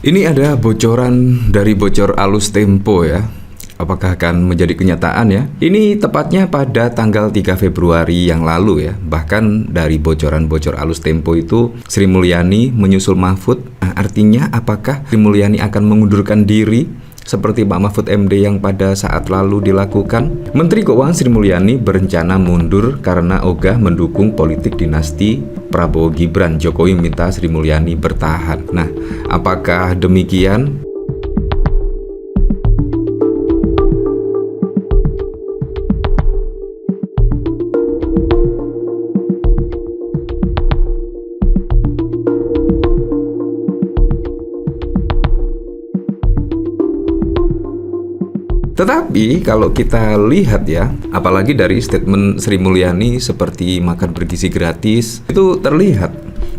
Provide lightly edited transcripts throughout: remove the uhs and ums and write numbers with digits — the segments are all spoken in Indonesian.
Ini ada bocoran dari bocor alus Tempo ya. Apakah akan menjadi kenyataan ya? Ini tepatnya pada tanggal 3 Februari yang lalu ya. Bahkan dari bocoran-bocor alus Tempo itu Sri Mulyani menyusul Mahfud. Nah, artinya apakah Sri Mulyani akan mengundurkan diri seperti Pak Mahfud MD yang pada saat lalu dilakukan? Menteri Keuangan Sri Mulyani berencana mundur karena ogah mendukung politik dinasti Prabowo Gibran. Jokowi minta Sri Mulyani bertahan. Nah, apakah demikian? Tetapi kalau kita lihat ya, apalagi dari statement Sri Mulyani seperti makan bergizi gratis, itu terlihat.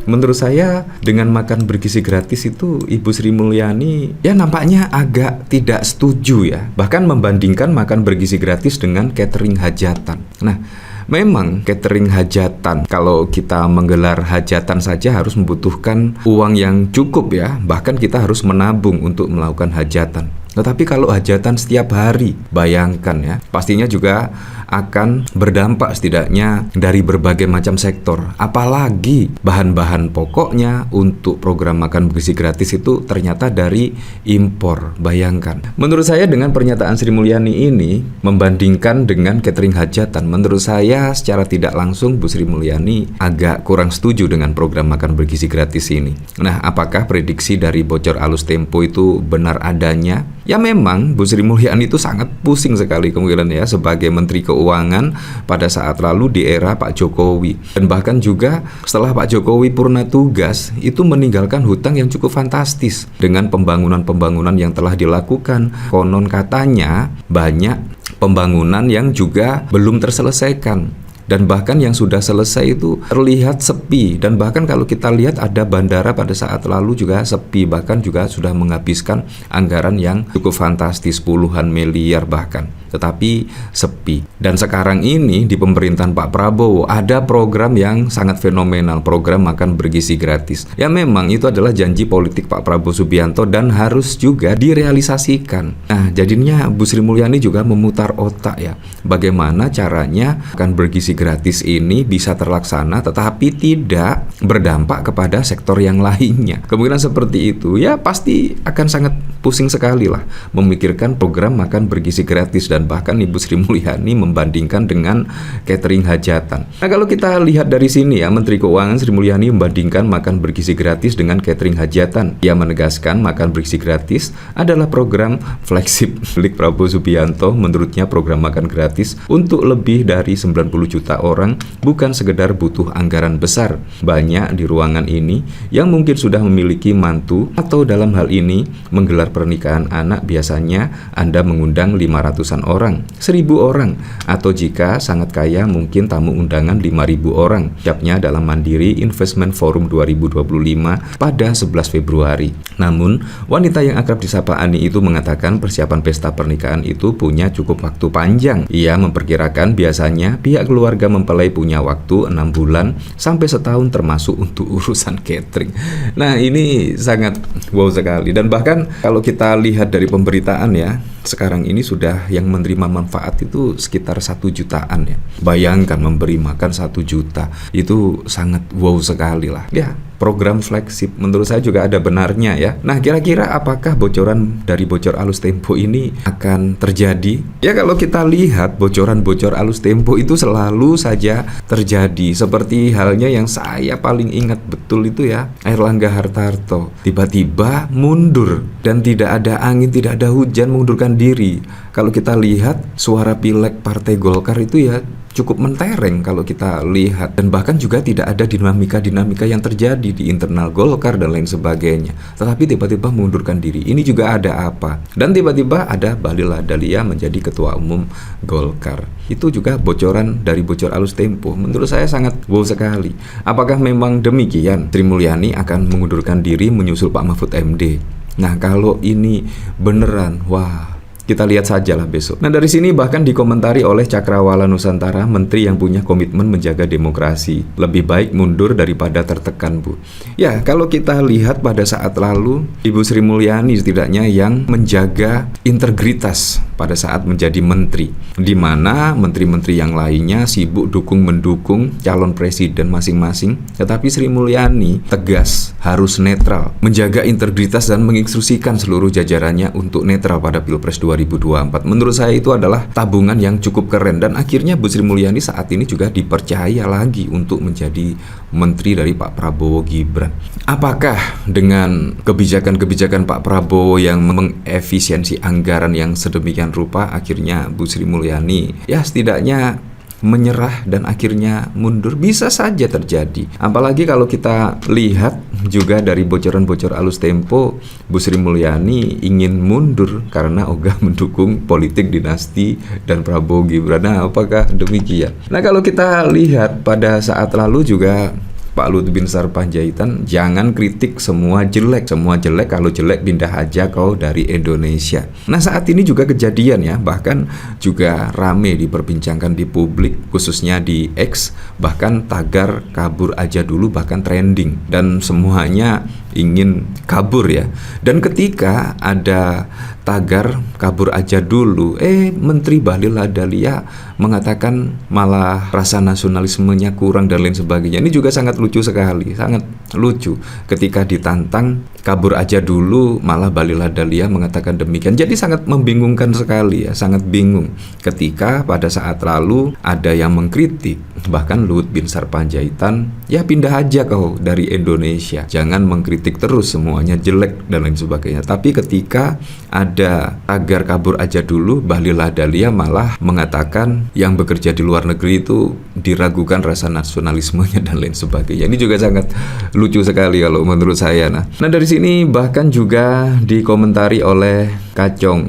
Menurut saya dengan makan bergizi gratis itu Ibu Sri Mulyani ya nampaknya agak tidak setuju ya. Bahkan membandingkan makan bergizi gratis dengan catering hajatan. Nah, memang catering hajatan, kalau kita menggelar hajatan saja harus membutuhkan uang yang cukup ya. Bahkan kita harus menabung untuk melakukan hajatan. Tetapi kalau hajatan setiap hari, bayangkan ya, pastinya juga akan berdampak setidaknya dari berbagai macam sektor. Apalagi bahan-bahan pokoknya untuk program makan bergizi gratis itu ternyata dari impor. Bayangkan. Menurut saya dengan pernyataan Sri Mulyani ini membandingkan dengan catering hajatan, menurut saya secara tidak langsung Bu Sri Mulyani agak kurang setuju dengan program makan bergizi gratis ini. Nah, apakah prediksi dari bocor alus Tempo itu benar adanya? Ya memang Bu Sri Mulyani itu sangat pusing sekali kemungkinan ya sebagai Menteri Keuangan pada saat lalu di era Pak Jokowi. Dan bahkan juga setelah Pak Jokowi purna tugas itu meninggalkan hutang yang cukup fantastis dengan pembangunan-pembangunan yang telah dilakukan. Konon katanya banyak pembangunan yang juga belum terselesaikan. Dan bahkan yang sudah selesai itu terlihat sepi. Dan bahkan kalau kita lihat ada bandara pada saat lalu juga sepi. Bahkan juga sudah menghabiskan anggaran yang cukup fantastis, puluhan miliar bahkan. Tetapi sepi. Dan sekarang ini di pemerintahan Pak Prabowo ada program yang sangat fenomenal, program makan bergizi gratis. Ya memang itu adalah janji politik Pak Prabowo Subianto dan harus juga direalisasikan. Nah, jadinya Bu Sri Mulyani juga memutar otak ya. Bagaimana caranya makan bergizi gratis ini bisa terlaksana tetapi tidak berdampak kepada sektor yang lainnya. Kemungkinan seperti itu ya pasti akan sangat pusing sekali lah memikirkan program makan bergizi gratis. Dan bahkan Ibu Sri Mulyani membandingkan dengan catering hajatan. Nah, kalau kita lihat dari sini ya, Menteri Keuangan Sri Mulyani membandingkan makan bergizi gratis dengan catering hajatan. Ia menegaskan makan bergizi gratis adalah program flagship milik Prabowo Subianto. Menurutnya program makan gratis untuk lebih dari 90 juta orang bukan sekedar butuh anggaran besar. Banyak di ruangan ini yang mungkin sudah memiliki mantu atau dalam hal ini menggelar pernikahan anak, biasanya Anda mengundang 500-an orang, 1.000 orang, atau jika sangat kaya mungkin tamu undangan 5.000 orang. Ucapnya dalam Mandiri Investment Forum 2025 pada 11 Februari. Namun, wanita yang akrab disapa Ani itu mengatakan persiapan pesta pernikahan itu punya cukup waktu panjang. Ia memperkirakan biasanya pihak keluarga mempelai punya waktu 6 bulan sampai setahun termasuk untuk urusan catering. Nah, ini sangat wow sekali. Dan bahkan kalau kita lihat dari pemberitaan ya, sekarang ini sudah yang menerima manfaat itu sekitar 1 jutaan ya. Bayangkan memberi makan 1 juta, itu sangat wow sekali lah ya. Program flagship menurut saya juga ada benarnya ya. Nah, kira-kira apakah bocoran dari bocor alus Tempo ini akan terjadi? Ya, kalau kita lihat bocoran-bocor alus Tempo itu selalu saja terjadi. Seperti halnya yang saya paling ingat betul itu ya, Airlangga Hartarto tiba-tiba mundur dan tidak ada angin, tidak ada hujan mengundurkan diri. Kalau kita lihat suara pileg Partai Golkar itu ya cukup mentereng kalau kita lihat, dan bahkan juga tidak ada dinamika-dinamika yang terjadi di internal Golkar dan lain sebagainya. Tetapi tiba-tiba mengundurkan diri. Ini juga ada apa? Dan tiba-tiba ada Bahlil Lahadalia menjadi ketua umum Golkar. Itu juga bocoran dari bocor alus Tempo. Menurut saya sangat wow sekali. Apakah memang demikian? Sri Mulyani akan mengundurkan diri menyusul Pak Mahfud MD. Nah, kalau ini beneran, wah, Kita lihat sajalah besok. Nah, dari sini bahkan dikomentari oleh Cakrawala Nusantara, menteri yang punya komitmen menjaga demokrasi. Lebih baik mundur daripada tertekan, Bu. Ya, kalau kita lihat pada saat lalu, Ibu Sri Mulyani setidaknya yang menjaga integritas pada saat menjadi menteri, di mana menteri-menteri yang lainnya sibuk mendukung calon presiden masing-masing, tetapi Sri Mulyani tegas, harus netral, menjaga integritas dan menginstruksikan seluruh jajarannya untuk netral pada Pilpres 2024. Menurut saya itu adalah tabungan yang cukup keren, dan akhirnya Bu Sri Mulyani saat ini juga dipercaya lagi untuk menjadi menteri dari Pak Prabowo Gibran. Apakah dengan kebijakan-kebijakan Pak Prabowo yang mengefisiensi anggaran yang sedemikian rupa, akhirnya Bu Sri Mulyani ya setidaknya menyerah dan akhirnya mundur? Bisa saja terjadi. Apalagi kalau kita lihat juga dari bocoran-bocor alus Tempo, Bu Sri Mulyani ingin mundur karena ogah mendukung politik dinasti dan Prabowo Gibran. Nah, apakah demikian? Nah, kalau kita lihat pada saat lalu juga Pak Luhut bin Sarpanjaitan, jangan kritik semua jelek. Semua jelek, kalau jelek pindah aja kau dari Indonesia. Nah, saat ini juga kejadian ya, bahkan juga rame diperbincangkan di publik, khususnya di X, bahkan tagar kabur aja dulu bahkan trending, dan semuanya ingin kabur ya. Dan ketika ada tagar kabur aja dulu, Menteri Bahlil Lahadalia mengatakan malah rasa nasionalismenya kurang dan lain sebagainya. Ini juga sangat lucu sekali, sangat lucu. Ketika ditantang kabur aja dulu, malah Bahlil Lahadalia mengatakan demikian. Jadi sangat membingungkan sekali ya, sangat bingung. Ketika pada saat lalu ada yang mengkritik, bahkan Luhut bin Sarpanjaitan, ya pindah aja kau dari Indonesia, jangan mengkritik terus semuanya jelek dan lain sebagainya. Tapi ketika ada tagar kabur aja dulu, Bahlil Lahadalia malah mengatakan yang bekerja di luar negeri itu diragukan rasa nasionalismenya dan lain sebagainya. Ini juga sangat lucu sekali kalau menurut saya. Nah, dari sini bahkan juga dikomentari oleh Kacong,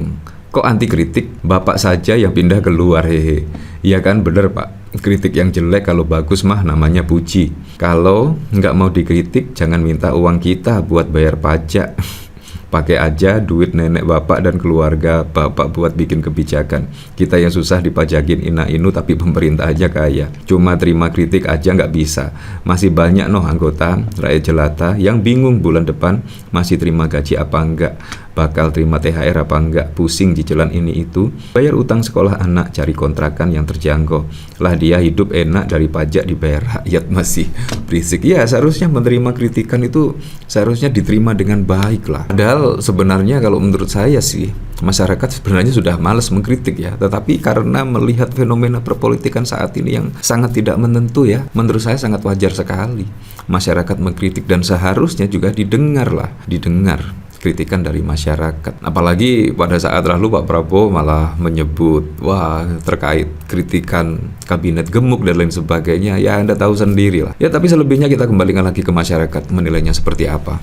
kok anti kritik, bapak saja yang pindah keluar, hehe. Iya kan, bener Pak, kritik yang jelek kalau bagus mah namanya puji. Kalau nggak mau dikritik, jangan minta uang kita buat bayar pajak. Pakai aja duit nenek bapak dan keluarga bapak buat bikin kebijakan. Kita yang susah dipajakin ina-inu tapi pemerintah aja kaya. Cuma terima kritik aja nggak bisa. Masih banyak anggota rakyat jelata yang bingung bulan depan masih terima gaji apa enggak, bakal terima THR apa enggak, pusing cicilan ini itu, bayar utang sekolah anak, cari kontrakan yang terjangkau. Lah dia hidup enak dari pajak dibayar rakyat masih berisik. Ya, seharusnya menerima kritikan itu seharusnya diterima dengan baik lah. Padahal sebenarnya kalau menurut saya sih, masyarakat sebenarnya sudah malas mengkritik ya. Tetapi karena melihat fenomena perpolitikan saat ini yang sangat tidak menentu ya, menurut saya sangat wajar sekali masyarakat mengkritik, dan seharusnya juga didengar kritikan dari masyarakat. Apalagi pada saat lalu Pak Prabowo malah menyebut, wah terkait kritikan kabinet gemuk dan lain sebagainya, ya Anda tahu sendiri lah. Ya, tapi selebihnya kita kembalikan lagi ke masyarakat menilainya seperti apa.